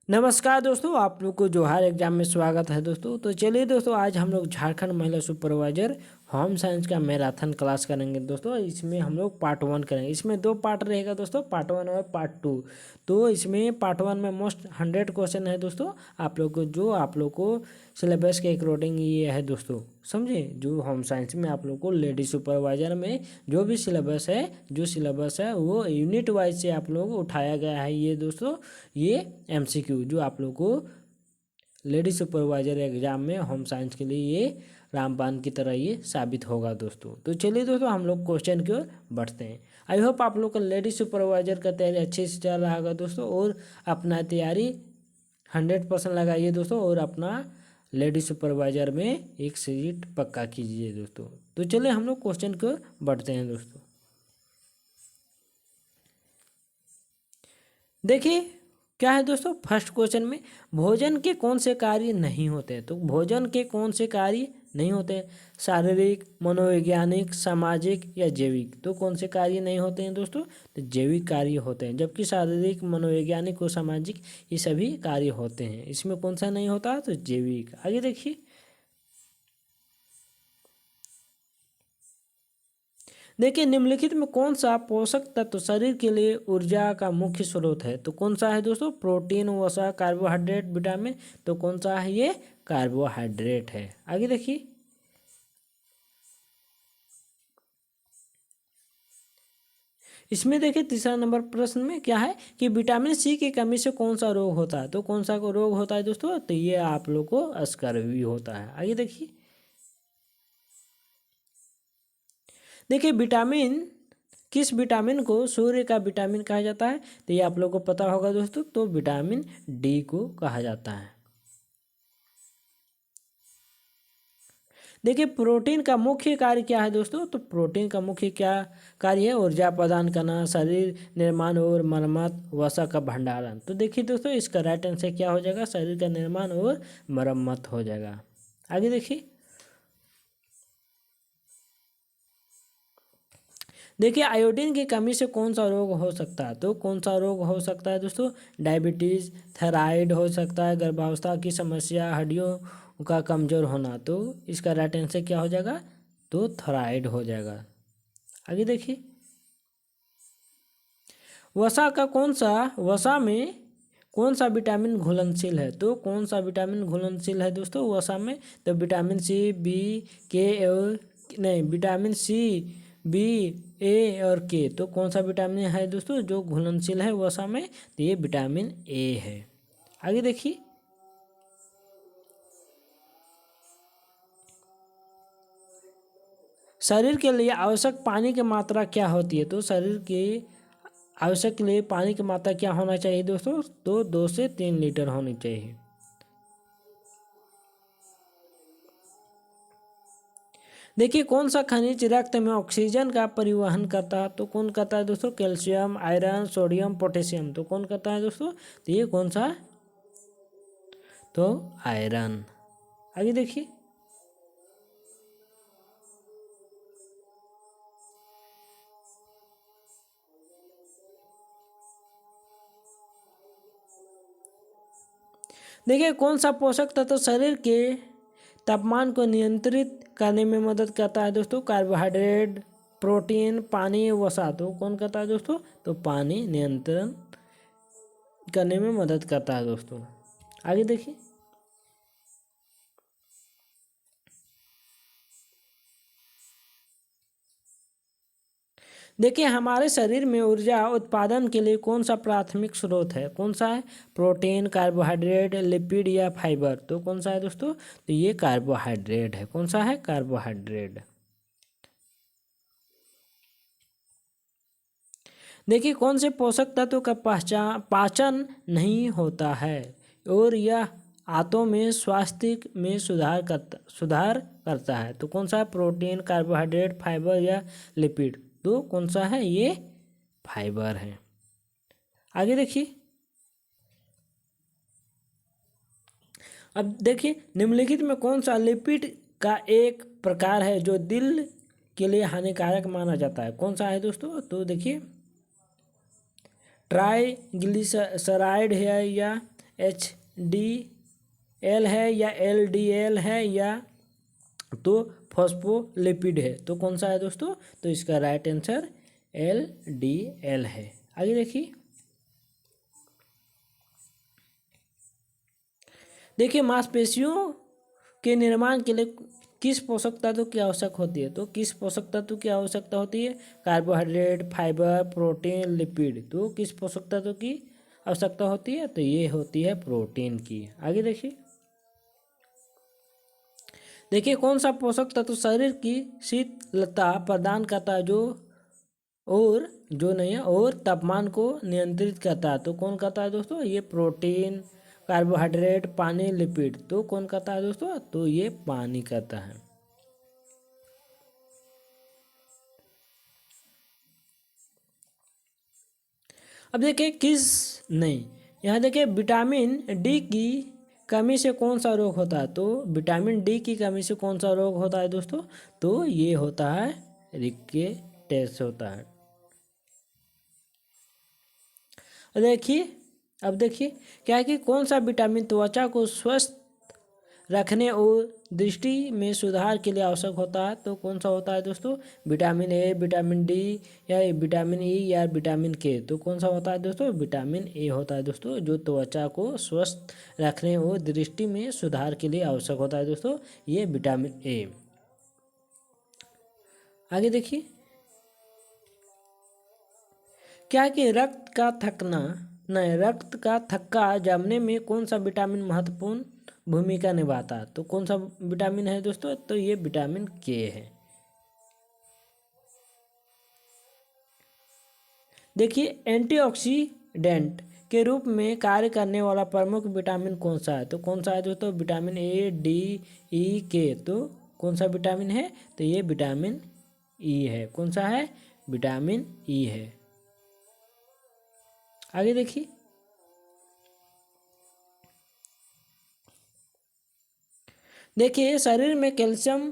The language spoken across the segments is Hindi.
नमस्कार दोस्तों, आप लोग को जोहार एग्जाम में स्वागत है दोस्तों। तो चलिए दोस्तों, आज हम लोग झारखंड महिला सुपरवाइजर होम साइंस का मैराथन क्लास करेंगे दोस्तों। इसमें हम लोग पार्ट 1 करेंगे। इसमें 2 पार्ट रहेगा दोस्तों, पार्ट 1 और पार्ट 2। तो इसमें पार्ट 1 में मोस्ट 100 क्वेश्चन है दोस्तों। आप लोग को सिलेबस के अकॉर्डिंग ये है दोस्तों, समझे। जो होम साइंस में आप लोग को लेडी सुपरवाइजर में जो भी सिलेबस है वो यूनिट वाइज से आप लोग उठाया गया है ये दोस्तों। ये MCQ जो आप लोग को लेडी सुपरवाइजर एग्जाम में होम साइंस के लिए ये रामबाण की तरह ये साबित होगा दोस्तों। तो चलिए दोस्तों, हम लोग क्वेश्चन की ओर बढ़ते हैं। आई होप आप लोग का लेडी सुपरवाइजर का तैयारी अच्छे से चल रहा होगा दोस्तों, और अपना तैयारी 100% लगाइए दोस्तों, और अपना लेडी सुपरवाइजर में एक सीट पक्का कीजिए दोस्तों। तो चलिए हम लोग क्वेश्चन की ओर बढ़ते हैं दोस्तों। देखिए क्या है दोस्तों, फर्स्ट क्वेश्चन में भोजन के कौन से कार्य नहीं होते। तो भोजन के कौन से कार्य नहीं होते, शारीरिक, मनोवैज्ञानिक, सामाजिक या जैविक। तो कौन से कार्य नहीं होते हैं दोस्तों, तो जैविक कार्य होते हैं। जबकि शारीरिक, मनोवैज्ञानिक और सामाजिक ये सभी कार्य होते हैं। इसमें कौन सा नहीं होता, तो जैविक। आगे देखिए, देखिए निम्नलिखित में कौन सा पोषक तत्व शरीर के लिए ऊर्जा का मुख्य स्रोत है। तो कौन सा है दोस्तों, प्रोटीन, वसा, कार्बोहाइड्रेट, विटामिन। तो कौन सा है, ये कार्बोहाइड्रेट है। आगे देखिए, इसमें देखिए तीसरा नंबर प्रश्न में क्या है कि विटामिन सी की कमी से कौन सा रोग होता है। तो कौन सा को रोग होता है दोस्तों, तो ये आप लोग को स्कर्वी होता है। आगे देखिए, देखिए विटामिन, किस विटामिन को सूर्य का विटामिन कहा जाता है। तो ये आप लोग को पता होगा दोस्तों, तो विटामिन डी को कहा जाता है। देखिए प्रोटीन का मुख्य कार्य क्या है दोस्तों, तो प्रोटीन का मुख्य क्या कार्य है, ऊर्जा प्रदान करना, शरीर निर्माण और मरम्मत, वसा का भंडारण। तो देखिए दोस्तों, इसका राइट आंसर क्या हो जाएगा, शरीर का निर्माण और मरम्मत हो जाएगा। आगे देखिए, देखिए आयोडीन की कमी से कौन सा रोग हो सकता है। तो कौन सा रोग हो सकता है दोस्तों, डायबिटीज़, थायराइड हो सकता है, गर्भावस्था की समस्या, हड्डियों का कमज़ोर होना। तो इसका राइट आंसर क्या हो जाएगा, तो थायराइड हो जाएगा। आगे देखिए, वसा में कौन सा विटामिन घुलनशील है। तो कौन सा विटामिन घुलनशील है दोस्तों वसा में, तो विटामिन सी, बी, के और नहीं, विटामिन सी, बी, ए और के। तो कौन सा विटामिन है दोस्तों जो घुलनशील है वसा में, तो ये विटामिन ए है। आगे देखिए, शरीर के लिए आवश्यक पानी की मात्रा क्या होती है। तो शरीर के आवश्यक के लिए पानी की मात्रा क्या होना चाहिए दोस्तों, तो 2 से 3 लीटर होनी चाहिए। देखिए कौन सा खनिज रक्त में ऑक्सीजन का परिवहन करता है। तो कौन करता है दोस्तों, कैल्शियम, आयरन, सोडियम, पोटेशियम। तो कौन करता है दोस्तों, तो ये कौन सा, तो आयरन। आगे देखिए, देखिए कौन सा पोषक तत्व शरीर के तापमान को नियंत्रित करने में मदद करता है दोस्तों, कार्बोहाइड्रेट, प्रोटीन, पानी, वसा। तो कौन करता है दोस्तों, तो पानी नियंत्रण करने में मदद करता है दोस्तों। आगे देखिए, देखिए हमारे शरीर में ऊर्जा उत्पादन के लिए कौन सा प्राथमिक स्रोत है। कौन सा है, प्रोटीन, कार्बोहाइड्रेट, लिपिड या फाइबर। तो कौन सा है दोस्तों, तो ये कार्बोहाइड्रेट है। कौन सा है, कार्बोहाइड्रेट। देखिए कौन से पोषक तत्व का पाचन नहीं होता है और यह आंतों में स्वास्थ्य में सुधार करता है। तो कौन सा है, प्रोटीन, कार्बोहाइड्रेट, फाइबर या लिपिड। तो कौन सा है, ये फाइबर है। आगे देखिए, अब देखिए निम्नलिखित में कौन सा लिपिड का एक प्रकार है जो दिल के लिए हानिकारक माना जाता है। कौन सा है दोस्तों, तो देखिए ट्राइग्लिसराइड है या HDL है या LDL है या तो फॉस्फोलिपिड है। तो कौन सा है दोस्तों? तो इसका राइट आंसर LDL है। आगे देखिए, मांसपेशियों के निर्माण के लिए किस पोषक तत्व की आवश्यक होती है? तो किस पोषक तत्व की आवश्यकता होती है? Carbohydrate, fibre, protein, lipid. तो किस पोषक तत्व की आवश्यकता होती है? तो ये होती है प्रोटीन की। आगे देखिए कौन सा पोषक तत्व शरीर की शीतलता प्रदान करता है जो नहीं है और तापमान को नियंत्रित करता है? तो कौन करता है दोस्तों? ये प्रोटीन, कार्बोहाइड्रेट, पानी, लिपिड। तो कौन करता है दोस्तों? तो ये पानी करता है। अब देखिए यहाँ देखिए विटामिन डी की कमी से कौन सा रोग होता है? तो विटामिन डी की कमी से कौन सा रोग होता है दोस्तों? तो ये होता है रिकेट्स होता है। अब देखिए क्या है कि कौन सा विटामिन त्वचा को स्वस्थ रखने और दृष्टि में सुधार के लिए आवश्यक होता है? तो कौन सा होता है दोस्तों? विटामिन ए, विटामिन डी या विटामिन ई या विटामिन के। तो कौन सा होता है दोस्तों? विटामिन ए होता है दोस्तों, जो त्वचा को स्वस्थ रखने और दृष्टि में सुधार के लिए आवश्यक होता है दोस्तों, ये विटामिन ए। आगे देखिए, क्या कि रक्त का थक्का जमने में कौन सा विटामिन महत्वपूर्ण भूमिका निभाता है? तो कौन सा विटामिन है दोस्तों? तो ये विटामिन के है। देखिए एंटीऑक्सीडेंट के रूप में कार्य करने वाला प्रमुख विटामिन कौन सा है? तो कौन सा है दोस्तों? विटामिन ए, डी, ई, के। तो कौन सा विटामिन है? तो ये विटामिन ई है। कौन सा है? विटामिन ई है। आगे देखिए शरीर में कैल्शियम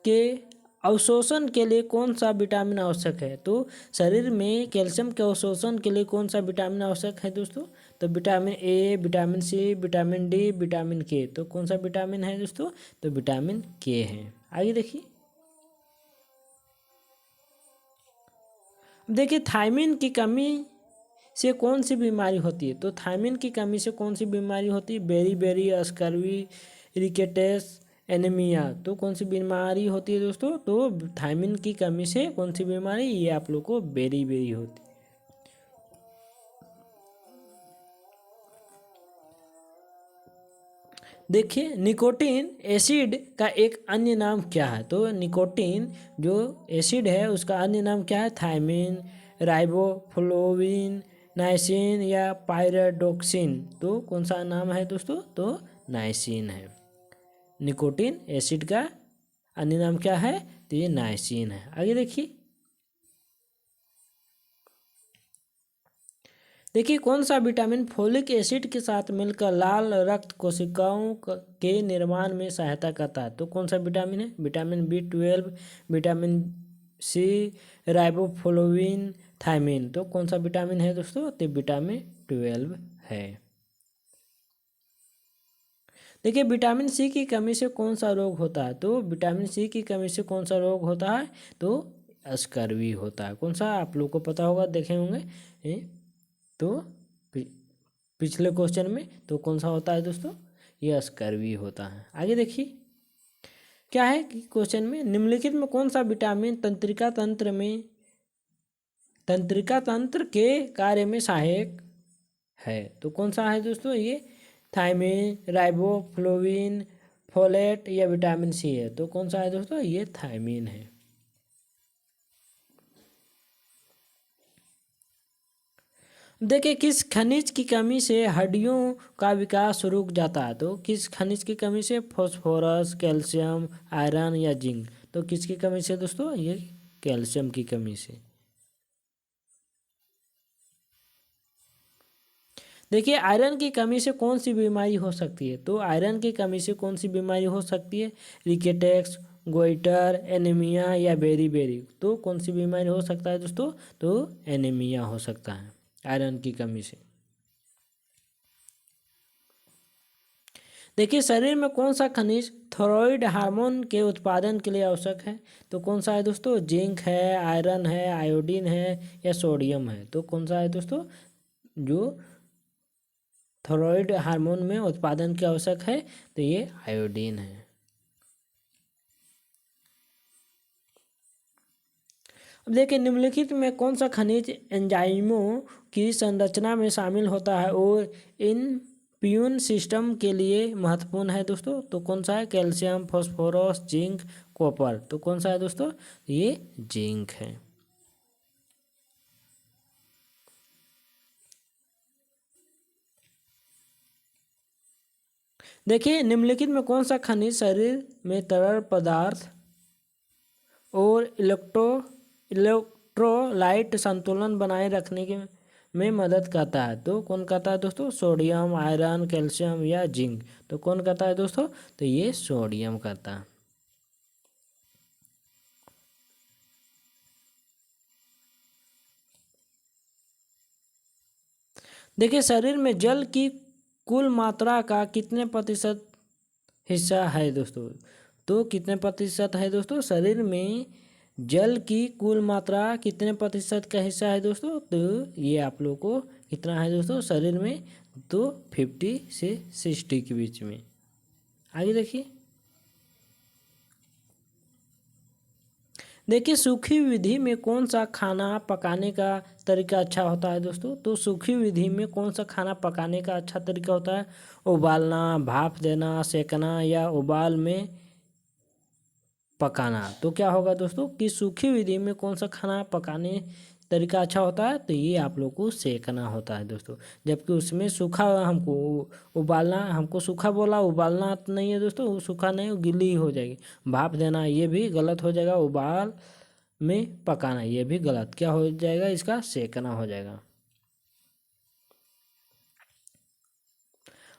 के अवशोषण के लिए कौन सा विटामिन आवश्यक है? तो शरीर में कैल्शियम के अवशोषण के लिए कौन सा विटामिन आवश्यक है दोस्तों? तो vitamin A, vitamin C, vitamin D, vitamin K. तो कौन सा विटामिन है दोस्तों? तो विटामिन के है। आगे देखिए थायमिन की कमी से कौन सी बीमारी होती है? तो थायमिन की कमी से कौन सी बीमारी होती है? Beriberi scurvy, rickets, anaemia. तो कौन सी बीमारी होती है दोस्तों? तो थायमिन की कमी से कौन सी बीमारी? ये आप लोग को बेरी होती है। देखिए निकोटीन एसिड का एक अन्य नाम क्या है? तो निकोटीन जो एसिड है उसका अन्य नाम क्या है? थायमिन, राइबोफ्लोविन, नाइसिन या पायरिडोक्सिन। तो कौन सा नाम है दोस्तों? तो नाइसिन है। निकोटीन एसिड का अन्य नाम क्या है? तो ये नाइसिन है। आगे देखिए कौन सा विटामिन फोलिक एसिड के साथ मिलकर लाल रक्त कोशिकाओं के निर्माण में सहायता करता है? तो कौन सा विटामिन है? Vitamin B12, vitamin C, riboflavin, thiamine. तो कौन सा विटामिन है दोस्तों? तो विटामिन 12 है। देखिए विटामिन सी की कमी से कौन सा रोग होता है? तो विटामिन सी की कमी से कौन सा रोग होता है? तो स्कर्वी होता है। कौन सा? आप लोग को पता होगा, देखे होंगे तो पिछले क्वेश्चन में। तो कौन सा होता है दोस्तों? ये स्कर्वी होता है। आगे देखिए क्या है कि क्वेश्चन में निम्नलिखित में कौन सा विटामिन तंत्रिका तंत्र के कार्य में सहायक है? तो कौन सा है दोस्तों? ये थायमिन, राइबोफ्लोविन, फोलेट या विटामिन सी है। तो कौन सा है दोस्तों? ये थायमिन है। देखिए किस खनिज की कमी से हड्डियों का विकास रुक जाता है? तो किस खनिज की कमी से? फास्फोरस, कैल्शियम, आयरन या जिंक। तो किसकी कमी से दोस्तों? ये कैल्शियम की कमी से। देखिए आयरन की कमी से कौन सी बीमारी हो सकती है? तो आयरन की कमी से कौन सी बीमारी हो सकती है? रिकेट्स, गोइटर, एनीमिया या बेरी। तो कौन सी बीमारी हो सकता है दोस्तों? तो एनीमिया हो सकता है आयरन की कमी से। देखिए शरीर में कौन सा खनिज थायराइड हार्मोन के उत्पादन के लिए आवश्यक है? तो कौन सा है दोस्तों? जिंक है, आयरन है, आयोडीन है या सोडियम है? तो कौन सा है दोस्तों जो थायराइड हार्मोन में उत्पादन की आवश्यक है? तो ये आयोडीन है। अब देखिए निम्नलिखित में कौन सा खनिज एंजाइमों की संरचना में शामिल होता है और इम्यून सिस्टम के लिए महत्वपूर्ण है दोस्तों? तो कौन सा है? Calcium, phosphorus, zinc, copper. तो कौन सा है दोस्तों? ये जिंक है। देखिए निम्नलिखित में कौन सा खनिज शरीर में तरल पदार्थ और इलेक्ट्रोलाइट संतुलन बनाए रखने के में मदद करता है? तो कौन करता है दोस्तों? सोडियम, आयरन, कैल्शियम या जिंक। तो कौन करता है दोस्तों? तो ये सोडियम करता है। देखिए शरीर में जल की कुल मात्रा का कितने प्रतिशत हिस्सा है दोस्तों? तो कितने प्रतिशत है दोस्तों? शरीर में जल की कुल मात्रा कितने प्रतिशत का हिस्सा है दोस्तों? तो ये आप लोग को कितना है दोस्तों शरीर में? तो 50 से 60 के बीच में। आगे देखिए सूखी विधि में कौन सा खाना पकाने का तरीका अच्छा होता है दोस्तों? तो सूखी विधि में कौन सा खाना पकाने का अच्छा तरीका होता है? उबालना, भाप देना, सेकना या उबाल में पकाना। तो क्या होगा दोस्तों कि सूखी विधि में कौन सा खाना पकाने तरीका अच्छा होता है? तो ये आप लोग को सेकना होता है दोस्तों। जबकि उसमें सूखा हमको उबालना, हमको सूखा बोला, उबालना तो नहीं है दोस्तों, वो सूखा नहीं, वो गीली ही हो जाएगी। भाप देना ये भी गलत हो जाएगा। उबाल में पकाना ये भी गलत। क्या हो जाएगा? इसका सेकना हो जाएगा।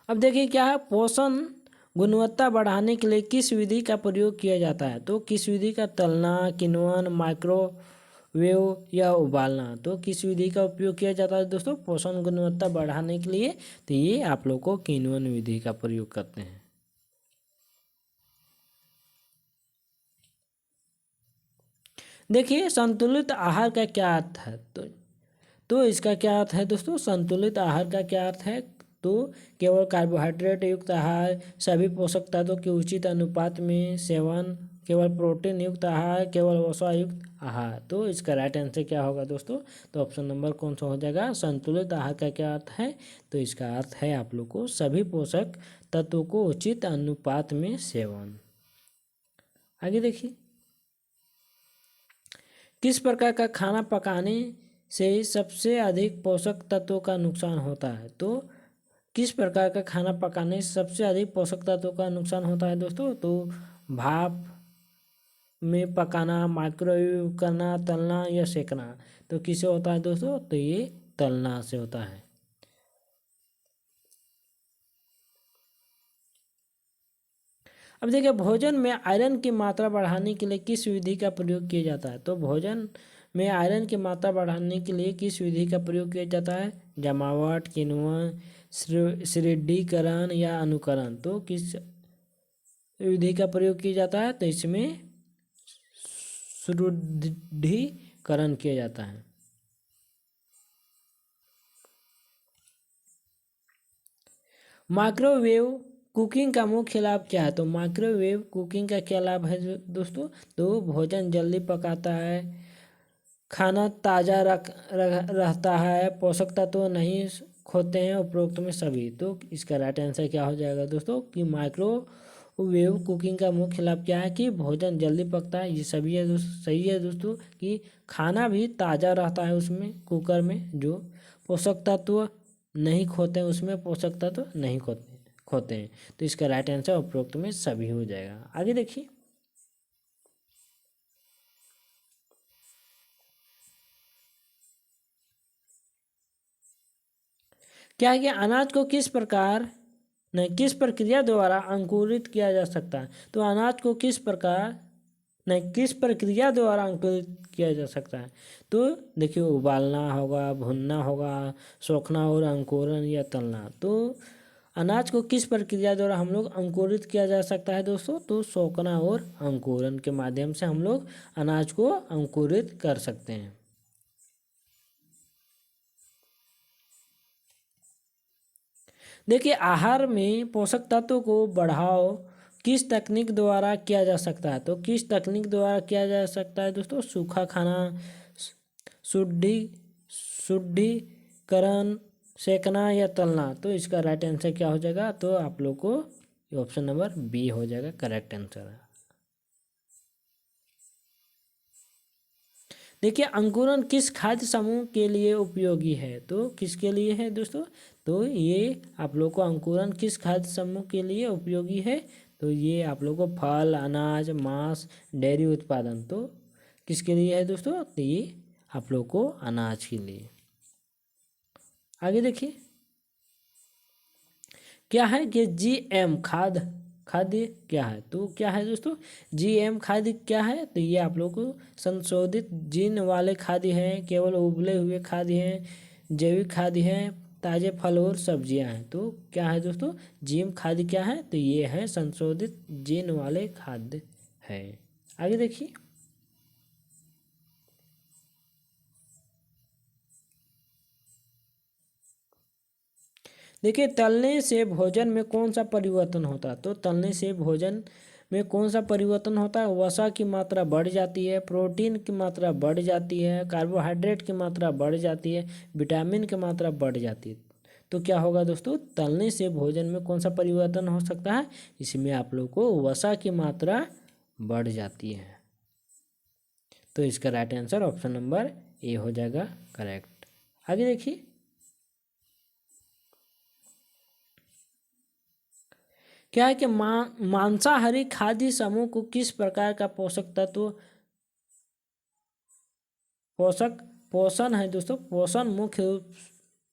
अब देखिए क्या है, पोषण गुणवत्ता बढ़ाने के लिए किस विधि का प्रयोग किया जाता है? तो किस विधि का? तलना, किण्वन, माइक्रोवेव या उबालना। तो किस विधि का उपयोग किया जाता है दोस्तों पोषण गुणवत्ता बढ़ाने के लिए? तो ये आप लोग को किण्वन विधि का प्रयोग करते हैं। देखिए संतुलित आहार का क्या अर्थ है? तो इसका क्या अर्थ है दोस्तों? संतुलित आहार का क्या अर्थ है? तो केवल कार्बोहाइड्रेट युक्त आहार, सभी पोषक तत्वों के उचित अनुपात में सेवन, केवल प्रोटीन युक्त आहार, केवल वसा युक्त आहार। तो इसका राइट आंसर क्या होगा दोस्तों? तो ऑप्शन नंबर कौन सा हो जाएगा? संतुलित आहार का क्या अर्थ है? तो इसका अर्थ है आप लोग को सभी पोषक तत्वों को उचित अनुपात में सेवन। आगे देखिए, किस प्रकार का खाना पकाने से सबसे अधिक पोषक तत्वों का नुकसान होता है? तो किस प्रकार का खाना पकाने से सबसे अधिक पोषक तत्वों का नुकसान होता है दोस्तों? तो भाप में पकाना, माइक्रोवेव करना, तलना या सेकना। तो किससे होता है दोस्तों? तो ये तलना से होता है। अब देखिए भोजन में आयरन की मात्रा बढ़ाने के लिए किस विधि का प्रयोग किया जाता है? तो भोजन में आयरन की मात्रा बढ़ाने के लिए किस विधि का प्रयोग किया जाता है? जमावट, किण्वन, सुदृढ़ीकरण या अनुकरण। तो किस विधि का प्रयोग किया जाता है? तो इसमें सुदृढ़ीकरण किया जाता है। माइक्रोवेव कुकिंग का मुख्य लाभ क्या है? तो माइक्रोवेव कुकिंग का क्या लाभ है दोस्तों? तो भोजन जल्दी पकाता है, खाना ताज़ा रहता है, पोषक तत्व नहीं खोते हैं उपरोक्त में सभी। तो इसका राइट आंसर क्या हो जाएगा दोस्तों कि माइक्रोवेव कुकिंग का मुख्य लाभ क्या है? कि भोजन जल्दी पकता है। ये सभी है दोस्तों, सही है दोस्तों कि खाना भी ताज़ा रहता है उसमें, कुकर में। जो पोषक तत्व नहीं खोते हैं उसमें पोषक तत्व नहीं खोते हैं। तो इसका राइट आंसर उपरोक्त में सभी हो जाएगा। आगे देखिए, क्या है कि अनाज को किस प्रकार नहीं किस प्रक्रिया द्वारा अंकुरित किया जा सकता है? तो अनाज को किस प्रकार नहीं किस प्रक्रिया द्वारा अंकुरित किया जा सकता है? तो देखिए उबालना होगा, भुनना होगा, सोखना और अंकुरन या तलना। तो अनाज को किस प्रक्रिया द्वारा हम लोग अंकुरित किया जा सकता है दोस्तों? तो सोखना और अंकुरन के माध्यम से हम लोग अनाज को अंकुरित कर सकते हैं। देखिए, आहार में पोषक तत्वों को बढ़ाओ किस तकनीक द्वारा किया जा सकता है? तो किस तकनीक द्वारा किया जा सकता है दोस्तों? सूखा खाना, शुद्धि शुद्धिकरण, सेकना या तलना। तो इसका राइट आंसर क्या हो जाएगा? तो आप लोग को ऑप्शन नंबर बी हो जाएगा करेक्ट आंसर। देखिए, अंकुरन किस खाद्य समूह के लिए उपयोगी है? तो किसके लिए है दोस्तों? तो ये आप लोग को अंकुरन किस खाद्य समूह के लिए उपयोगी है? तो ये आप लोग को फल, अनाज, मांस, डेयरी उत्पादन। तो किसके लिए है दोस्तों? तो ये आप लोग को अनाज के लिए। आगे देखिए, क्या है कि जीएम खाद्य क्या है? तो क्या है दोस्तों? जीएम खाद्य क्या है? तो ये आप लोग को संशोधित जीन वाले खाद्य हैं, केवल उबले हुए खाद्य हैं, जैविक खाद्य हैं, ताजे फल और सब्जियां हैं। तो क्या है दोस्तों? जीएम खाद्य क्या है? तो ये है संशोधित जीन वाले खाद्य है। आगे देखिए, देखिए, तलने से भोजन में कौन सा परिवर्तन होता है? तो तलने से भोजन में कौन सा परिवर्तन होता है? वसा की मात्रा बढ़ जाती है, प्रोटीन की मात्रा बढ़ जाती है, कार्बोहाइड्रेट की मात्रा बढ़ जाती है, विटामिन की मात्रा बढ़ जाती है। तो क्या होगा दोस्तों? तलने से भोजन में कौन सा परिवर्तन हो सकता है? इसमें आप लोग को वसा की मात्रा बढ़ जाती है। तो इसका right answer option number A हो जाएगा करेक्ट। आगे देखिए, क्या है कि मांसाहारी खाद्य समूह को किस प्रकार का पोषक तत्व पोषक पोषण है दोस्तों? पोषण मुख्य रूप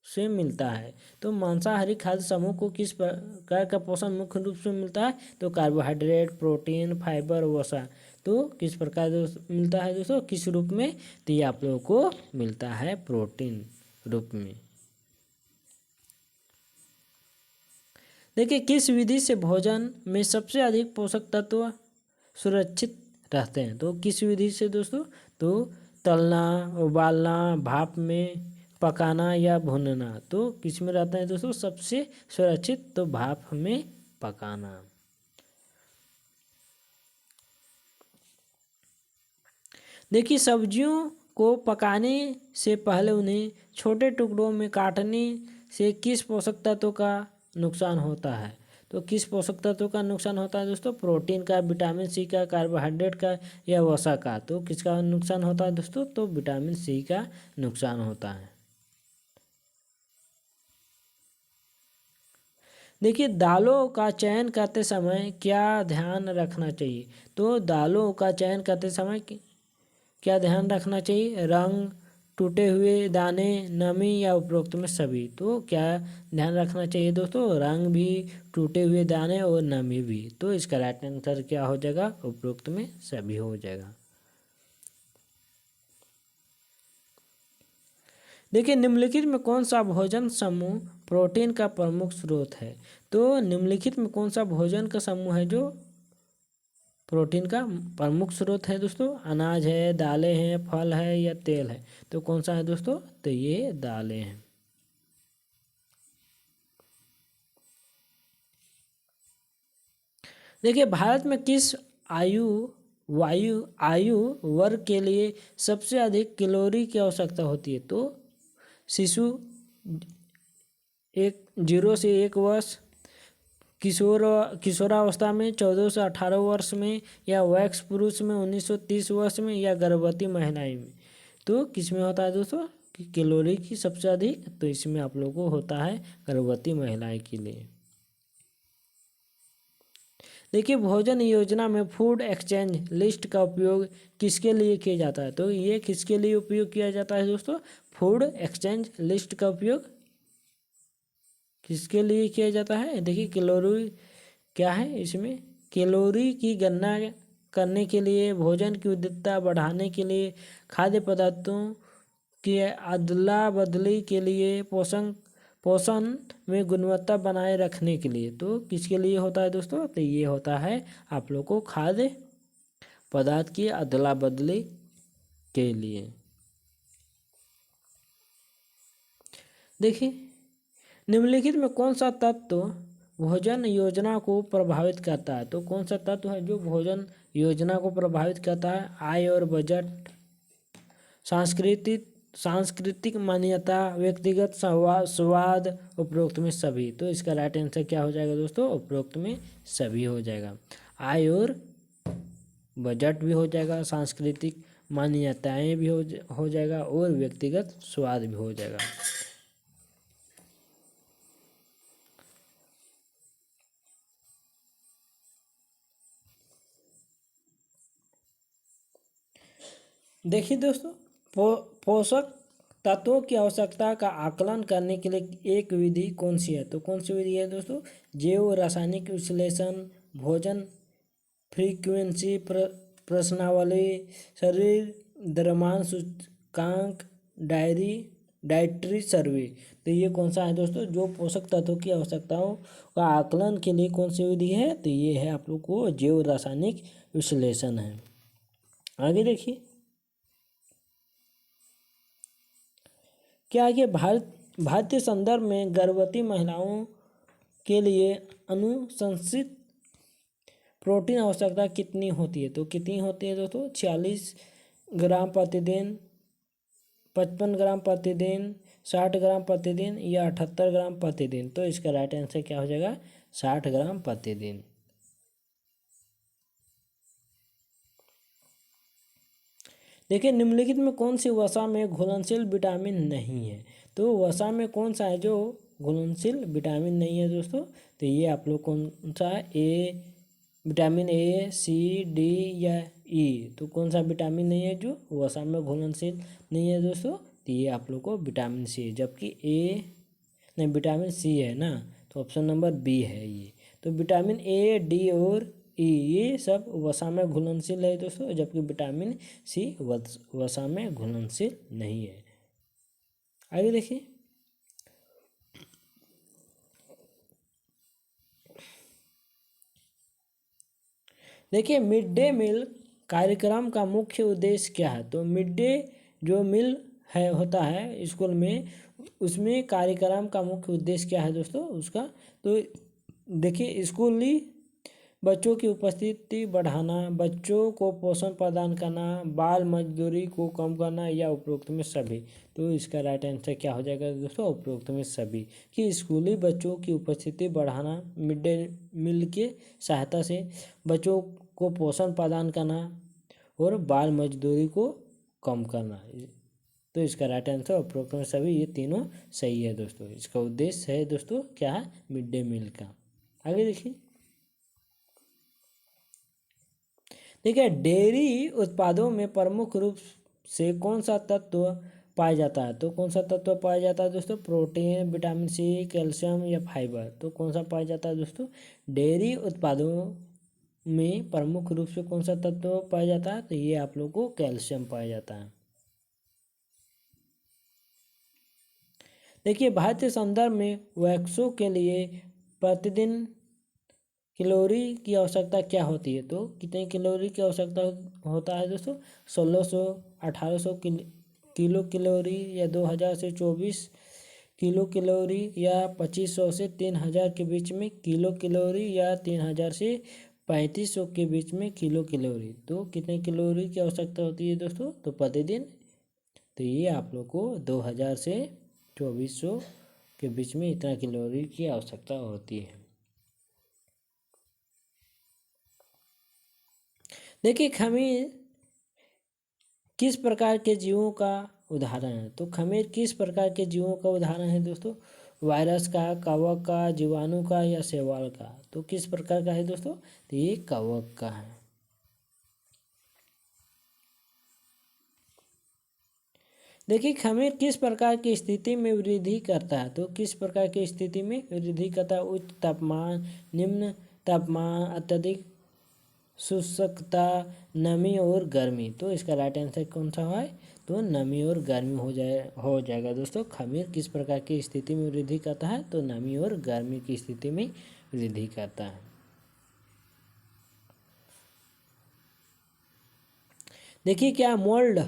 से मिलता है। तो मांसाहारी खाद्य समूह को किस प्रकार का पोषण मुख्य रूप से मिलता है? तो कार्बोहाइड्रेट, प्रोटीन, फाइबर, वसा। तो किस प्रकार मिलता है दोस्तों? किस रूप में? तो ये आप लोगों को मिलता है प्रोटीन रूप में। देखिए, किस विधि से भोजन में सबसे अधिक पोषक तत्व सुरक्षित रहते हैं? तो किस विधि से दोस्तों? तो तलना, उबालना, भाप में पकाना या भूनना। तो किस में रहता है दोस्तों सबसे सुरक्षित? तो भाप में पकाना। देखिए, सब्जियों को पकाने से पहले उन्हें छोटे टुकड़ों में काटने से किस पोषक तत्व का नुकसान होता है? तो किस पोषक तत्व का नुकसान होता है दोस्तों? प्रोटीन का, विटामिन सी का, कार्बोहाइड्रेट का या वसा का। तो किसका नुकसान होता है दोस्तों? तो विटामिन सी का नुकसान होता है। देखिए, दालों का चयन करते समय क्या ध्यान रखना चाहिए? तो दालों का चयन करते समय क्या ध्यान रखना चाहिए? रंग, टूटे हुए दाने, नमी या उपरोक्त में सभी। तो क्या ध्यान रखना चाहिए दोस्तों? रंग भी, टूटे हुए दाने और नमी भी। तो इसका राइट आंसर क्या हो जाएगा? उपरोक्त में सभी हो जाएगा। देखिए, निम्नलिखित में कौन सा भोजन समूह प्रोटीन का प्रमुख स्रोत है? तो निम्नलिखित में कौन सा भोजन का समूह है जो प्रोटीन का प्रमुख स्रोत है दोस्तों? अनाज है, दालें हैं, फल है या तेल है। तो कौन सा है दोस्तों? तो ये दालें हैं। देखिए, भारत में किस आयु वर्ग के लिए सबसे अधिक कैलोरी की आवश्यकता होती है? तो शिशु 0 से 1 वर्ष, किशोरावस्था में 14 से 18 वर्ष में, या वयस्क पुरुष में 19 से 30 वर्ष में, या गर्भवती महिलाएं में। तो किस में होता है दोस्तों कि कैलोरी की सबसे अधिक? तो इसमें आप लोगों को होता है गर्भवती महिलाएं के लिए। देखिए, भोजन योजना में फूड एक्सचेंज लिस्ट का उपयोग किसके लिए किया जाता है? तो ये किसके लिए उपयोग किया जाता है दोस्तों? फूड एक्सचेंज लिस्ट का उपयोग किसके लिए किया जाता है? देखिए, कैलोरी क्या है इसमें? कैलोरी की गणना करने के लिए, भोजन की विविधता बढ़ाने के लिए, खाद्य पदार्थों की अदला बदली के लिए, पोषण में गुणवत्ता बनाए रखने के लिए। तो किसके लिए होता है दोस्तों? तो ये होता है आप लोग को खाद्य पदार्थ की अदला बदली के लिए। देखिए, निम्नलिखित में कौन सा तत्व भोजन योजना को प्रभावित करता है? तो कौन सा तत्व है जो भोजन योजना को प्रभावित करता है? आय और बजट, सांस्कृतिक मान्यता, व्यक्तिगत स्वाद, उपरोक्त में सभी। तो इसका राइट आंसर क्या हो जाएगा दोस्तों? उपरोक्त में सभी हो जाएगा। आय और बजट भी हो जाएगा, सांस्कृतिक मान्यताएं भी हो जाएगा और व्यक्तिगत स्वाद भी हो जाएगा। देखिए दोस्तों, पोषक तत्वों की आवश्यकता का आकलन करने के लिए एक विधि कौन सी है? तो कौन सी विधि है दोस्तों? जैव रासायनिक विश्लेषण, भोजन फ्रीक्वेंसी प्रश्नावली, शरीर द्रव्यमान सूचकांक, डाइटरी सर्वे। तो ये कौन सा है दोस्तों? जो पोषक तत्वों की आवश्यकताओं का आकलन के लिए कौन सी विधि है? तो ये है आप लोग को जैव रासायनिक विश्लेषण है। आगे देखिए, क्या आगे भारतीय संदर्भ में गर्भवती महिलाओं के लिए अनुशंसित प्रोटीन आवश्यकता कितनी होती है? तो कितनी होती है दोस्तों? 46 ग्राम प्रतिदिन, 55 ग्राम प्रतिदिन, 60 ग्राम प्रतिदिन या 78 ग्राम प्रतिदिन। तो इसका राइट आंसर क्या हो जाएगा? 60 ग्राम प्रतिदिन। देखिए, निम्नलिखित में कौन सी वसा में घुलनशील विटामिन नहीं है? तो वसा में कौन सा है जो घुलनशील विटामिन नहीं है दोस्तों? तो ये आप लोग कौन सा है? विटामिन ए, सी, डी या ई। तो कौन सा विटामिन नहीं है जो वसा में घुलनशील नहीं है दोस्तों? तो ये आप लोग को विटामिन सी है, जबकि नहीं, विटामिन सी है ना, तो ऑप्शन नंबर बी है ये। तो विटामिन ए, डी और ये सब वसा में घुलनशील है दोस्तों, जबकि विटामिन सी वसा में घुलनशील नहीं है। आगे देखिए, मिड डे मील कार्यक्रम का मुख्य उद्देश्य क्या है? तो मिड डे जो मील है होता है स्कूल में, उसमें कार्यक्रम का मुख्य उद्देश्य क्या है दोस्तों उसका? तो देखिए, स्कूली बच्चों की उपस्थिति बढ़ाना, बच्चों को पोषण प्रदान करना, बाल मजदूरी को कम करना या उपरोक्त में सभी। तो इसका राइट आंसर क्या हो जाएगा दोस्तों? उपरोक्त में सभी। कि स्कूली बच्चों की उपस्थिति बढ़ाना, मिड डे मील के सहायता से बच्चों को पोषण प्रदान करना और बाल मजदूरी को कम करना। तो इसका राइट आंसर उपरोक्त में सभी, ये तीनों सही है दोस्तों। इसका उद्देश्य है दोस्तों क्या है? मिड डे मील का। आगे देखिए, डेयरी उत्पादों में प्रमुख रूप से कौन सा तत्व पाया जाता है? तो कौन सा तत्व पाया जाता है दोस्तों? प्रोटीन, विटामिन सी, कैल्शियम या फाइबर। तो कौन सा पाया जाता है दोस्तों? डेयरी उत्पादों में प्रमुख रूप से कौन सा तत्व पाया जाता है? तो ये आप लोग को कैल्शियम पाया जाता है। देखिए, भारतीय संदर्भ में वैक्सों के लिए प्रतिदिन कैलोरी की आवश्यकता क्या होती है? तो कितने कैलोरी की आवश्यकता होता है दोस्तों? 1600, 1800 किलो कैलोरी या 2000 से 24 किलो कैलोरी या 2500 से 3000 के बीच में किलो कैलोरी या 3000 से 3500 के बीच में किलो कैलोरी। तो कितने कैलोरी की आवश्यकता होती है दोस्तों? तो प्रतिदिन। तो ये आप लोग को 2000 से 2400 के बीच में इतना कैलोरी की आवश्यकता होती है। देखिए, खमीर किस प्रकार के जीवों का उदाहरण है? तो खमीर किस प्रकार के जीवों का उदाहरण है दोस्तों? वायरस का, कवक का, जीवाणु का या शैवाल का? तो किस प्रकार का है दोस्तों? तो ये कवक का है। देखिए, खमीर किस प्रकार की स्थिति में वृद्धि करता है? तो किस प्रकार की स्थिति में वृद्धि करता है? उच्च तापमान, निम्न तापमान, अत्यधिक शुष्कता, नमी और गर्मी। तो इसका राइट आंसर कौन सा है? तो नमी और गर्मी हो जाएगा दोस्तों। खमीर किस प्रकार की स्थिति में वृद्धि करता है? तो नमी और गर्मी की स्थिति में वृद्धि करता है। देखिए क्या मोल्ड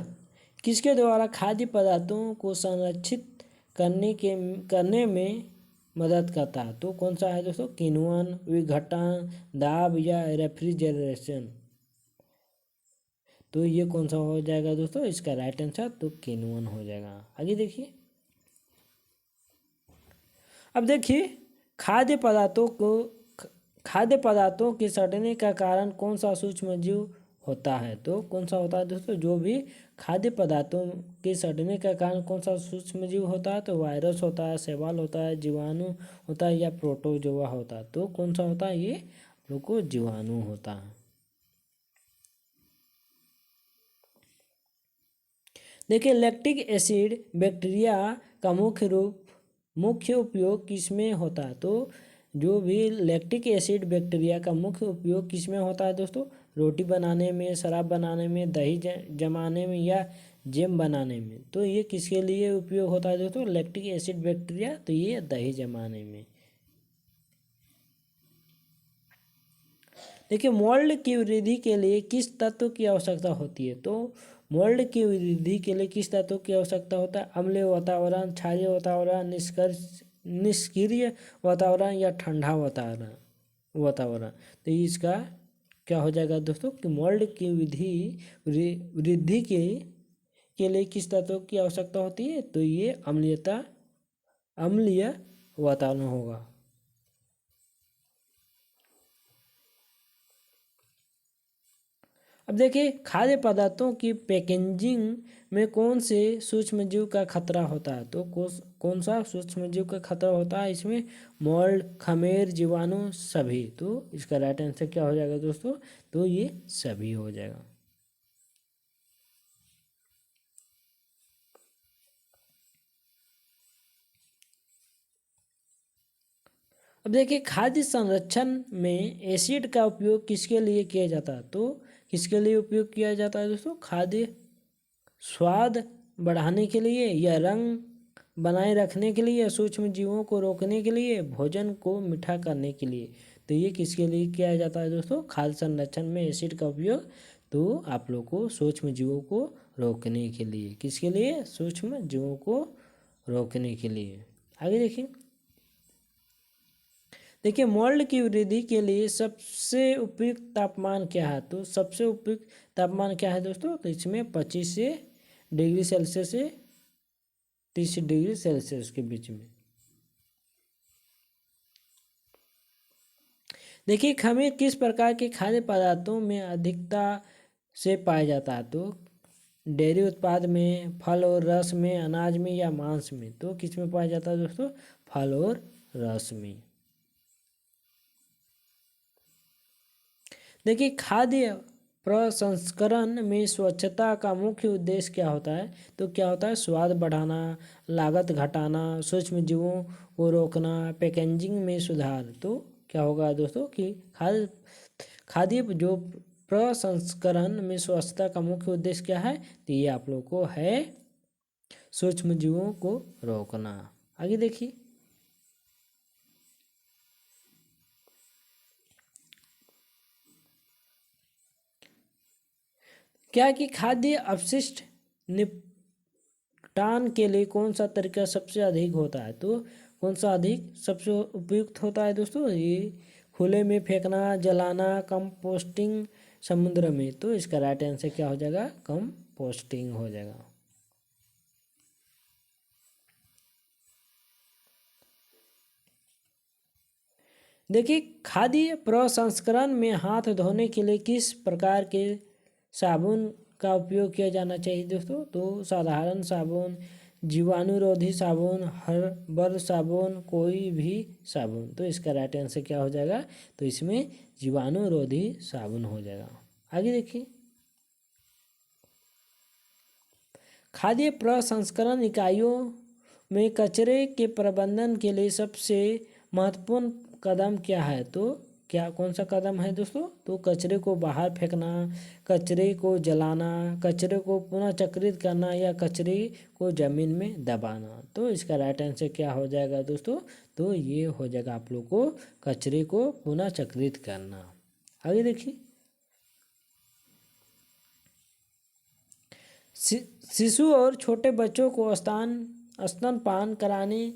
किसके द्वारा खाद्य पदार्थों को संरक्षित करने में मदद करता है? तो कौन सा है दोस्तों? किण्वन, विघटन, दाब या रेफ्रिजरेशन। तो ये कौन सा हो जाएगा दोस्तों? इसका राइट आंसर तो किण्वन हो जाएगा। आगे देखिए, अब देखिए खाद्य पदार्थों के सड़ने का कारण कौन सा सूक्ष्म जीव होता है? तो कौन सा होता है दोस्तों? जो भी खाद्य पदार्थों के सड़ने का कारण कौन सा सूक्ष्म जीव होता है? तो वायरस होता है, शैवाल होता है, जीवाणु होता है या प्रोटोजोआ होता है। तो कौन सा होता है? ये लोग को जीवाणु होता है। देखिए लैक्टिक एसिड बैक्टीरिया का मुख्य उपयोग किसमें होता है? तो जो भी लैक्टिक एसिड बैक्टीरिया का मुख्य उपयोग किसमें होता है दोस्तों? रोटी बनाने में, शराब बनाने में, दही जमाने में या जेम बनाने में। तो ये किसके लिए उपयोग होता है दोस्तों? लैक्टिक एसिड बैक्टीरिया, तो ये दही जमाने में। देखिए मोल्ड की वृद्धि के लिए किस तत्व की आवश्यकता होती है? तो मोल्ड की वृद्धि के लिए किस तत्व की आवश्यकता होता है? अम्लीय वातावरण, क्षारीय वातावरण, निष्क्रिय वातावरण या ठंडा वातावरण। तो इसका क्या हो जाएगा दोस्तों? कि मोल्ड की वृद्धि के लिए किस तत्व की आवश्यकता होती है? तो ये अम्लीय वातावरण होगा। अब देखिए खाद्य पदार्थों की पैकेजिंग में कौन से सूक्ष्मजीव का खतरा होता है? तो कौन सा सूक्ष्मजीव का खतरा होता है इसमें? मोल्ड, खमीर, जीवाणु, सभी। तो इसका राइट आंसर क्या हो जाएगा दोस्तों? तो ये सभी हो जाएगा। अब देखिए खाद्य संरक्षण में एसिड का उपयोग किसके लिए किया जाता है? तो किसके लिए उपयोग किया जाता है दोस्तों? खाद्य स्वाद बढ़ाने के लिए या रंग बनाए रखने के लिए या सूक्ष्म जीवों को रोकने के लिए, भोजन को मीठा करने के लिए। तो ये किसके लिए किया जाता है दोस्तों? खाद्य संरक्षण में एसिड का उपयोग तो आप लोग को सूक्ष्म जीवों को रोकने के लिए। किसके लिए? सूक्ष्म जीवों को रोकने के लिए। आगे देखिए मोल्ड की वृद्धि के लिए सबसे उपयुक्त तापमान क्या है? तो सबसे उपयुक्त तापमान क्या है दोस्तों? तो इसमें 25 डिग्री सेल्सियस से 30 डिग्री सेल्सियस के बीच में। देखिए खमीर किस प्रकार के खाद्य पदार्थों में अधिकता से पाया जाता है? तो डेयरी उत्पाद में, फल और रस में, अनाज में या मांस में। तो किस में पाया जाता है दोस्तों? फल और रस में। देखिए खाद्य प्रसंस्करण में स्वच्छता का मुख्य उद्देश्य क्या होता है? तो क्या होता है? स्वाद बढ़ाना, लागत घटाना, सूक्ष्म जीवों को रोकना, पैकेजिंग में सुधार। तो क्या होगा दोस्तों कि खाद्य जो प्रसंस्करण में स्वच्छता का मुख्य उद्देश्य क्या है? तो ये आप लोग को है सूक्ष्म जीवों को रोकना। आगे देखिए, क्या कि खाद्य अपशिष्ट निपटान के लिए कौन सा तरीका सबसे अधिक होता है? तो कौन सा अधिक सबसे उपयुक्त होता है दोस्तों? ये खुले में फेंकना, जलाना, कंपोस्टिंग, समुद्र में। तो इसका राइट आंसर क्या हो जाएगा? कंपोस्टिंग हो जाएगा। देखिए खाद्य प्रसंस्करण में हाथ धोने के लिए किस प्रकार के साबुन का उपयोग किया जाना चाहिए दोस्तों? तो साधारण साबुन, जीवाणुरोधी साबुन, हर्बल साबुन, कोई भी साबुन। तो इसका राइट आंसर क्या हो जाएगा? तो इसमें जीवाणुरोधी साबुन हो जाएगा। आगे देखिए, खाद्य प्रसंस्करण इकाइयों में कचरे के प्रबंधन के लिए सबसे महत्वपूर्ण कदम क्या है? तो क्या कौन सा कदम है दोस्तों? तो कचरे को बाहर फेंकना, कचरे को जलाना, कचरे को पुनः चक्रित करना या कचरे को जमीन में दबाना। तो इसका राइट आंसर क्या हो जाएगा दोस्तों? तो ये हो जाएगा आप लोग को कचरे को पुनः चक्रित करना। आगे देखिए, शिशु और छोटे बच्चों को स्तनपान कराने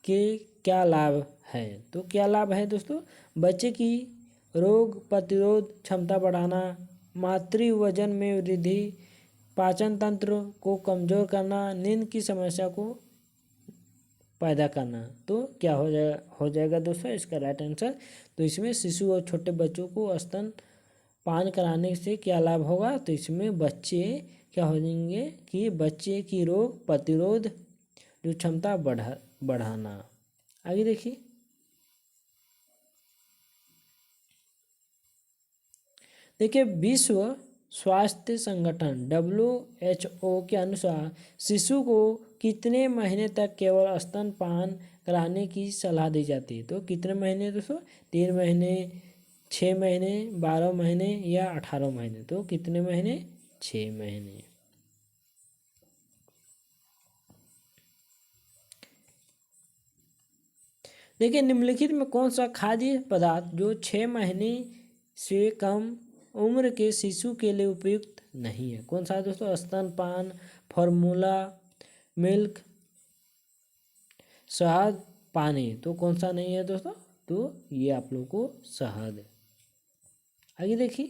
के क्या लाभ है? तो क्या लाभ है दोस्तों? बच्चे की रोग प्रतिरोध क्षमता बढ़ाना, मातृ वजन में वृद्धि, पाचन तंत्र को कमजोर करना, नींद की समस्या को पैदा करना। तो क्या हो जाएगा दोस्तों इसका राइट आंसर? तो इसमें शिशु और छोटे बच्चों को स्तनपान कराने से क्या लाभ होगा? तो इसमें बच्चे क्या हो जाएंगे कि बच्चे की रोग प्रतिरोध जो क्षमता बढ़ाना। आगे देखिए विश्व स्वास्थ्य संगठन WHO के अनुसार शिशु को कितने महीने तक केवल स्तनपान कराने की सलाह दी जाती है? तो कितने महीने दोस्तों? 3 महीने, 6 महीने, 12 महीने या 18 महीने। तो कितने महीने? 6 महीने। देखिए निम्नलिखित में कौन सा खाद्य पदार्थ जो 6 महीने से कम उम्र के शिशु के लिए उपयुक्त नहीं है? कौन सा है दोस्तों? स्तनपान, फॉर्मूला, मिल्क, शहद, पानी। तो कौन सा नहीं है दोस्तों? तो ये आप लोगों को शहद है। आगे देखिए,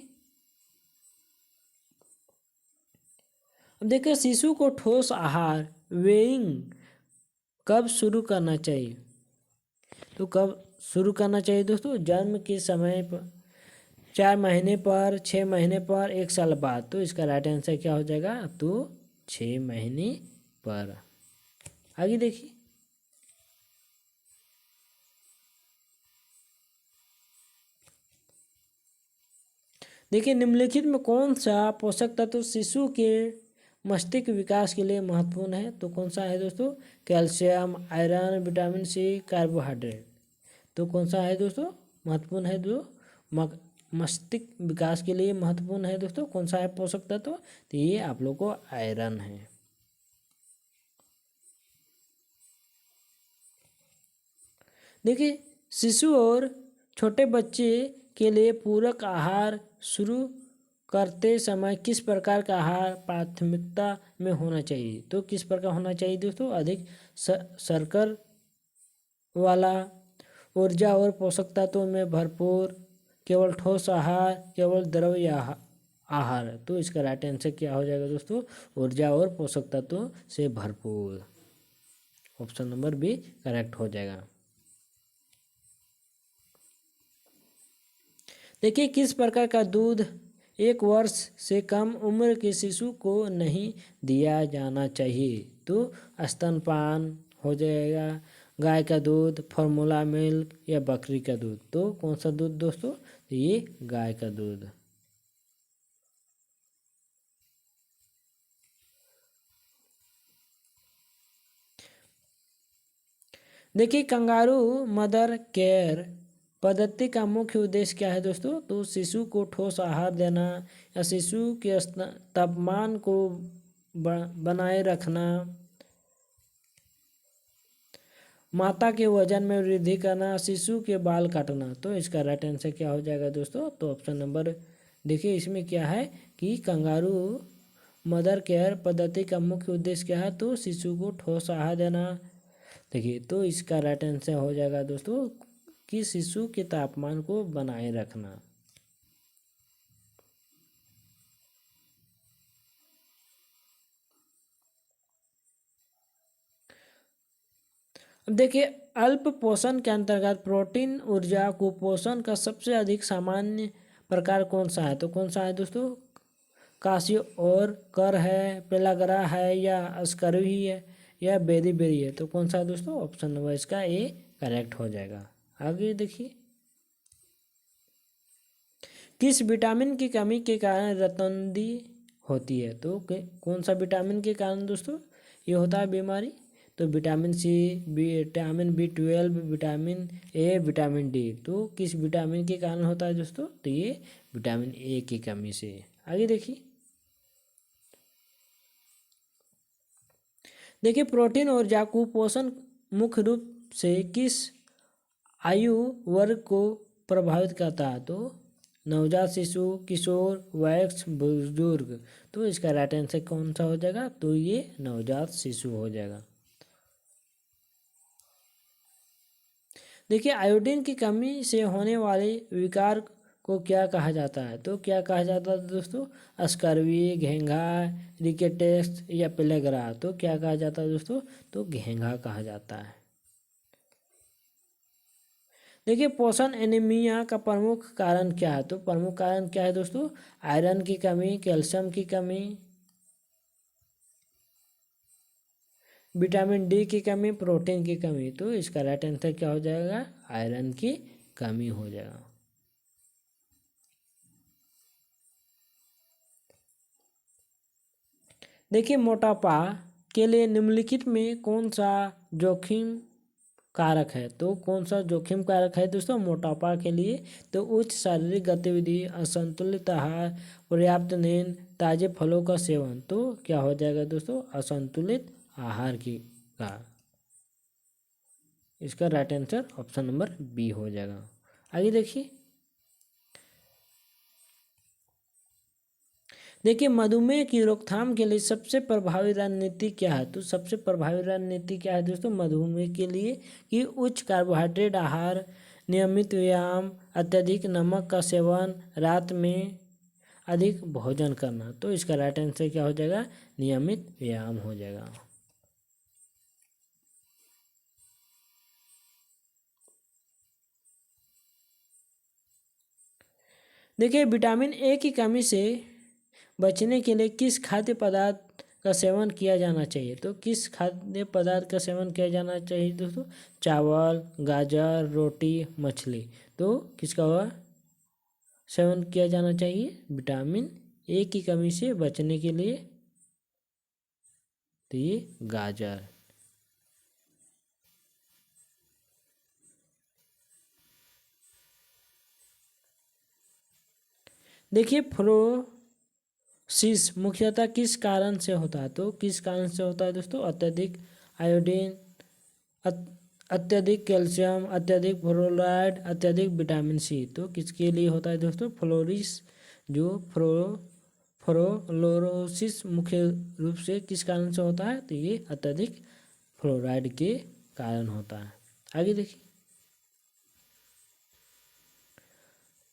अब देखिए शिशु को ठोस आहार वेइंग कब शुरू करना चाहिए? तो कब शुरू करना चाहिए दोस्तों? जन्म के समय पर, 4 महीने पर, 6 महीने पर, 1 साल बाद। तो इसका राइट आंसर क्या हो जाएगा? तो 6 महीने पर। आगे देखिए निम्नलिखित में कौन सा पोषक तत्व शिशु के मस्तिष्क विकास के लिए महत्वपूर्ण है? तो कौन सा है दोस्तों? Calcium, iron, vitamin C, carbohydrate. तो कौन सा है दोस्तों? महत्वपूर्ण है जो मस्तिष्क विकास के लिए महत्वपूर्ण है दोस्तों। कौन सा है पोषक तत्व? तो ये आप लोग को आयरन है। देखिए शिशु और छोटे बच्चे के लिए पूरक आहार शुरू करते समय किस प्रकार का आहार प्राथमिकता में होना चाहिए? तो किस प्रकार होना चाहिए दोस्तों? अधिक शर्कर वाला, ऊर्जा और पोषक तत्वों में भरपूर, केवल ठोस आहार, केवल द्रव्य आहार। तो इसका राइट आंसर क्या हो जाएगा दोस्तों? ऊर्जा और पोषक तत्वों से भरपूर। ऑप्शन नंबर बी करेक्ट हो जाएगा। देखिए किस प्रकार का दूध 1 वर्ष से कम उम्र के शिशु को नहीं दिया जाना चाहिए? तो स्तनपान हो जाएगा, गाय का दूध, फॉर्मूला मिल्क या बकरी का दूध। तो कौन सा दूध दोस्तों? तो ये गाय का दूध। देखिए कंगारू मदर केयर पद्धति का मुख्य उद्देश्य क्या है दोस्तों? तो शिशु को ठोस आहार देना या शिशु के तापमान को बनाए रखना, माता के वजन में वृद्धि करना, शिशु के बाल काटना। तो इसका राइट आंसर क्या हो जाएगा दोस्तों? तो ऑप्शन नंबर देखिए इसमें क्या है कि कंगारू मदर केयर पद्धति का मुख्य उद्देश्य क्या है? तो शिशु को ठोस आहार देना। देखिए तो इसका राइट आंसर हो जाएगा दोस्तों कि शिशु के तापमान को बनाए रखना। अब देखिए अल्प पोषण के अंतर्गत प्रोटीन, ऊर्जा, कुपोषण का सबसे अधिक सामान्य प्रकार कौन सा है? तो कौन सा है दोस्तों? काशी और कर है, पेलाग्रा है या स्कर्वी है या बेरी बेरी है? तो कौन सा है दोस्तों? ऑप्शन नंबर इसका ए करेक्ट हो जाएगा। आगे देखिए किस विटामिन की कमी के कारण रतौंधी होती है? तो कौन सा विटामिन के कारण दोस्तों ये होता है बीमारी? तो vitamin C, vitamin B12, vitamin A, vitamin D. तो किस विटामिन के कारण होता है दोस्तों? तो ये विटामिन ए की कमी से। आगे देखिए, प्रोटीन ऊर्जा कुपोषण मुख्य रूप से किस आयु वर्ग को प्रभावित करता है? तो नवजात शिशु, किशोर, वयस्क, बुजुर्ग। तो इसका राइट आंसर कौन सा हो जाएगा? तो ये नवजात शिशु हो जाएगा। देखिए, आयोडीन की कमी से होने वाले विकार को क्या कहा जाता है? तो क्या कहा जाता है दोस्तों? स्कर्वी, घेंघा, रिकेट्स या पेलेग्रा। तो क्या कहा जाता है दोस्तों? तो घेंघा कहा जाता है। देखिए, पोषण एनीमिया का प्रमुख कारण क्या है? तो प्रमुख कारण क्या है दोस्तों? आयरन की कमी, कैल्शियम की कमी, विटामिन डी की कमी, प्रोटीन की कमी। तो इसका राइट आंसर क्या हो जाएगा? आयरन की कमी हो जाएगा। देखिए, मोटापा के लिए निम्नलिखित में कौन सा जोखिम कारक है? तो कौन सा जोखिम कारक है दोस्तों मोटापा के लिए? तो उच्च शारीरिक गतिविधि, असंतुलित आहार, पर्याप्त नींद, ताजे फलों का सेवन। तो क्या हो जाएगा दोस्तों? असंतुलित आहार की का। इसका right answer option number B हो जाएगा। आगे देखिए, मधुमेह की रोकथाम के लिए सबसे प्रभावी रणनीति क्या है? तो सबसे प्रभावी रणनीति क्या है दोस्तों मधुमेह के लिए? कि उच्च कार्बोहाइड्रेट आहार, नियमित व्यायाम, अत्यधिक नमक का सेवन, रात में अधिक भोजन करना। तो इसका राइट आंसर क्या हो जाएगा? नियमित व्यायाम हो जाएगा। देखिए, विटामिन ए की कमी से बचने के लिए किस खाद्य पदार्थ का सेवन किया जाना चाहिए? तो किस खाद्य पदार्थ का सेवन किया जाना चाहिए दोस्तों? चावल, गाजर, रोटी, मछली। तो किसका हुआ सेवन किया जाना चाहिए? विटामिन ए की कमी से बचने के लिए तो ये गाजर। देखिए, फ्लोरोसिस मुख्यतः किस कारण से होता है? तो किस कारण से होता है दोस्तों? अत्यधिक आयोडीन, अत्यधिक कैल्शियम, अत्यधिक फ्लोराइड, अत्यधिक विटामिन सी। तो किसके लिए होता है दोस्तों? फ्लोरिस जो फ्लोरोसिस मुख्य रूप से किस कारण से होता है? तो ये अत्यधिक फ्लोराइड के कारण होता है। आगे देखिए,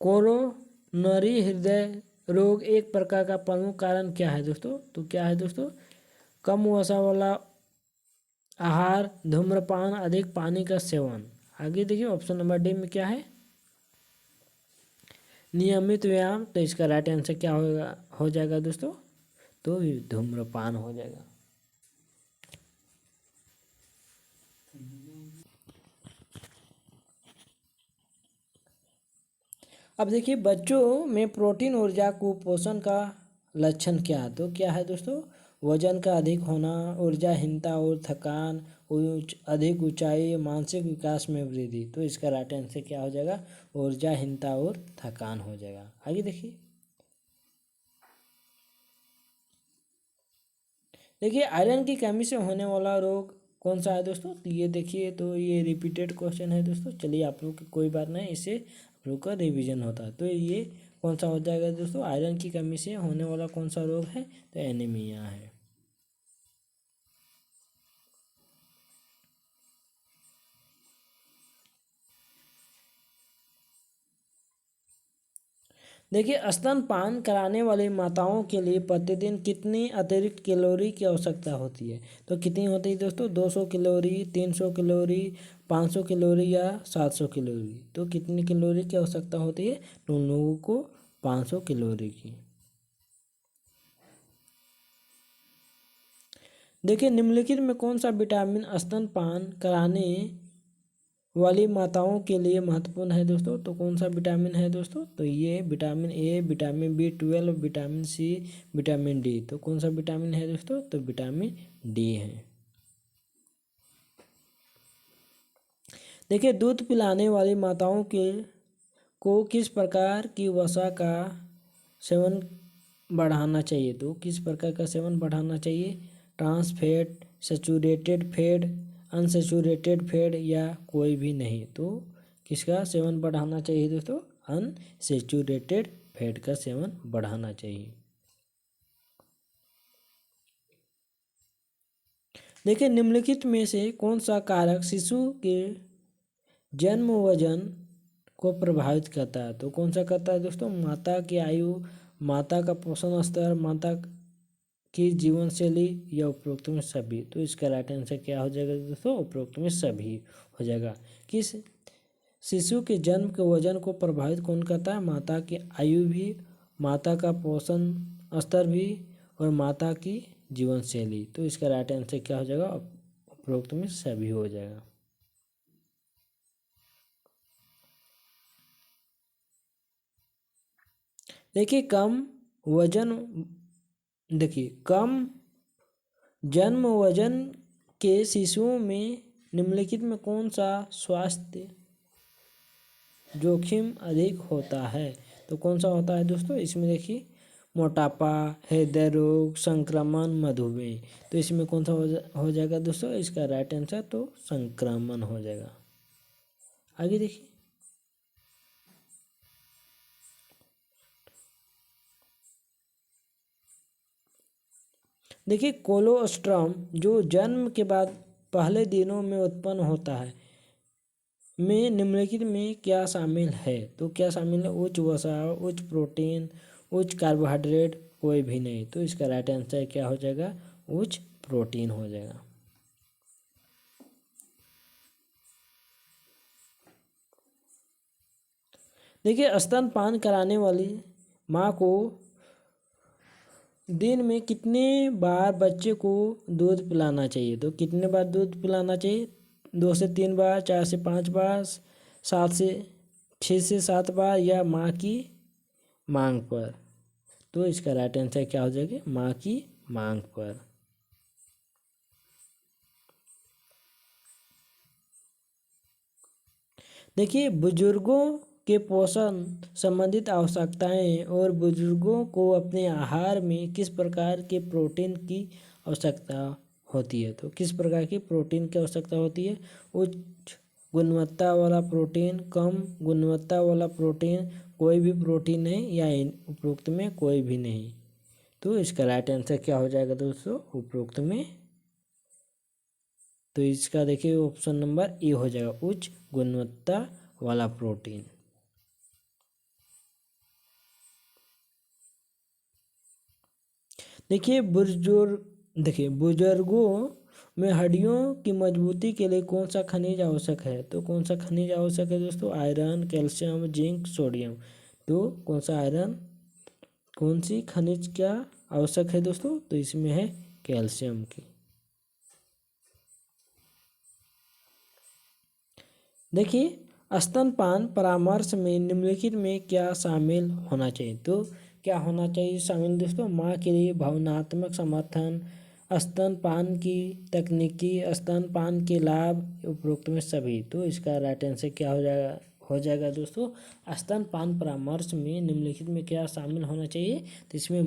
कोरोनरी हृदय रोग एक प्रकार का प्रमुख कारण क्या है दोस्तों? तो क्या है दोस्तों? कम वसा वाला आहार, धूम्रपान, अधिक पानी का सेवन। आगे देखिए, ऑप्शन नंबर डी में क्या है? नियमित व्यायाम। तो इसका राइट आंसर क्या होगा हो जाएगा दोस्तों? तो धूम्रपान हो जाएगा। अब देखिए, बच्चों में प्रोटीन ऊर्जा कुपोषण का लक्षण क्या है? तो क्या है दोस्तों? वजन का अधिक होना, ऊर्जाहीनता और थकान, अधिक ऊंचाई, मानसिक विकास में वृद्धि। तो इसका राइट आंसर क्या हो जाएगा? ऊर्जाहीनता और थकान हो जाएगा। आगे देखिए, आयरन की कमी से होने वाला रोग कौन सा है दोस्तों? तो ये देखिए, तो ये रिपीटेड क्वेश्चन है दोस्तों। चलिए, आप लोग की कोई बात नहीं, इससे आप लोग का रिवीजन होता है। तो ये कौन सा हो जाएगा दोस्तों? आयरन की कमी से होने वाला कौन सा रोग है? तो एनीमिया है। देखिए, स्तनपान कराने वाली माताओं के लिए प्रतिदिन कितनी अतिरिक्त कैलोरी की आवश्यकता होती है? तो कितनी होती है दोस्तों? 200 कैलोरी, 300 कैलोरी, 500 कैलोरी या 700 कैलोरी। तो कितनी कैलोरी की आवश्यकता होती है? तो उन लोगों को 500 कैलोरी की। देखिए, निम्नलिखित में कौन सा विटामिन स्तनपान कराने वाली माताओं के लिए महत्वपूर्ण है दोस्तों? तो कौन सा विटामिन है दोस्तों? तो ये vitamin A, vitamin B12, vitamin C, vitamin D. तो कौन सा विटामिन है दोस्तों? तो विटामिन डी है। देखिए, दूध पिलाने वाली माताओं के को किस प्रकार की वसा का सेवन बढ़ाना चाहिए? तो किस प्रकार का सेवन बढ़ाना चाहिए? Trans fat, saturated fat, unsaturated fat या कोई भी नहीं? तो किसका सेवन बढ़ाना चाहिए दोस्तों? अनसैचुरेटेड फैट का सेवन बढ़ाना चाहिए। देखिए, निम्नलिखित में से कौन सा कारक शिशु के जन्म वजन को प्रभावित करता है? तो कौन सा करता है दोस्तों? माता की आयु, माता का पोषण स्तर, माता की जीवन शैली या उपरोक्त में सभी? तो इसका राइट आंसर क्या हो जाएगा दोस्तों? उपरोक्त में सभी हो जाएगा। किस शिशु के जन्म के वजन को प्रभावित कौन करता है? माता की आयु भी, माता का पोषण स्तर भी और माता की जीवन शैली। तो इसका राइट आंसर क्या हो जाएगा? उपरोक्त में सभी हो जाएगा। देखिए, कम जन्म वजन के शिशुओं में निम्नलिखित में कौन सा स्वास्थ्य जोखिम अधिक होता है? तो कौन सा होता है दोस्तों? इसमें देखिए, मोटापा, हृदय रोग, संक्रमण, मधुमेह। तो इसमें कौन सा हो जाएगा दोस्तों? इसका राइट आंसर तो संक्रमण हो जाएगा। आगे देखिए, कोलोस्ट्रम जो जन्म के बाद पहले दिनों में उत्पन्न होता है में निम्नलिखित में क्या शामिल है? तो क्या शामिल है? उच्च वसा, उच्च प्रोटीन, उच्च कार्बोहाइड्रेट, कोई भी नहीं? तो इसका राइट आंसर क्या हो जाएगा? उच्च प्रोटीन हो जाएगा। देखिए, स्तनपान कराने वाली माँ को दिन में कितने बार बच्चे को दूध पिलाना चाहिए? तो कितने बार दूध पिलाना चाहिए? 2 से 3 बार, 4 से 5 बार, 6 से 7 बार या माँ की मांग पर? तो इसका राइट आंसर क्या हो जाएगा? माँ की मांग पर। देखिए, बुजुर्गों के पोषण संबंधित आवश्यकताएं और बुजुर्गों को अपने आहार में किस प्रकार के प्रोटीन की आवश्यकता होती है? तो किस प्रकार की प्रोटीन की आवश्यकता होती है? उच्च गुणवत्ता वाला प्रोटीन, कम गुणवत्ता वाला प्रोटीन, कोई भी प्रोटीन नहीं या उपरोक्त में कोई भी नहीं? तो इसका राइट आंसर क्या हो जाएगा दोस्तों? उपरोक्त में। तो इसका देखिए ऑप्शन नंबर ए हो जाएगा, उच्च गुणवत्ता वाला प्रोटीन। देखिए, बुजुर्गों में हड्डियों की मजबूती के लिए कौन सा खनिज आवश्यक है? तो कौन सा खनिज आवश्यक है दोस्तों? Iron, calcium, zinc, sodium. तो कौन सी खनिज क्या आवश्यक है दोस्तों? तो इसमें है कैल्शियम की। देखिए, स्तनपान परामर्श में निम्नलिखित में क्या शामिल होना चाहिए? तो क्या होना चाहिए शामिल दोस्तों? माँ के लिए भावनात्मक समर्थन, स्तनपान की तकनीकी, स्तनपान के लाभ, उपरोक्त में सभी। तो इसका राइट आंसर क्या हो जाएगा दोस्तों? स्तनपान परामर्श में निम्नलिखित में क्या शामिल होना चाहिए? तो इसमें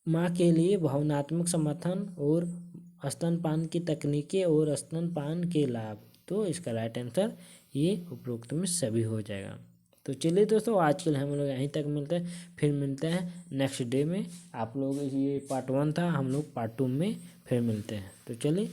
माँ के लिए भावनात्मक समर्थन और स्तनपान की तकनीकें और स्तनपान के लाभ। तो इसका राइट आंसर ये उपरोक्त में सभी हो जाएगा। तो चलिए दोस्तों, आज के लिए हम लोग यहीं तक मिलते हैं, फिर मिलते हैं नेक्स्ट डे में। आप लोग ये पार्ट 1 था, हम लोग पार्ट 2 में फिर मिलते हैं। तो चलिए।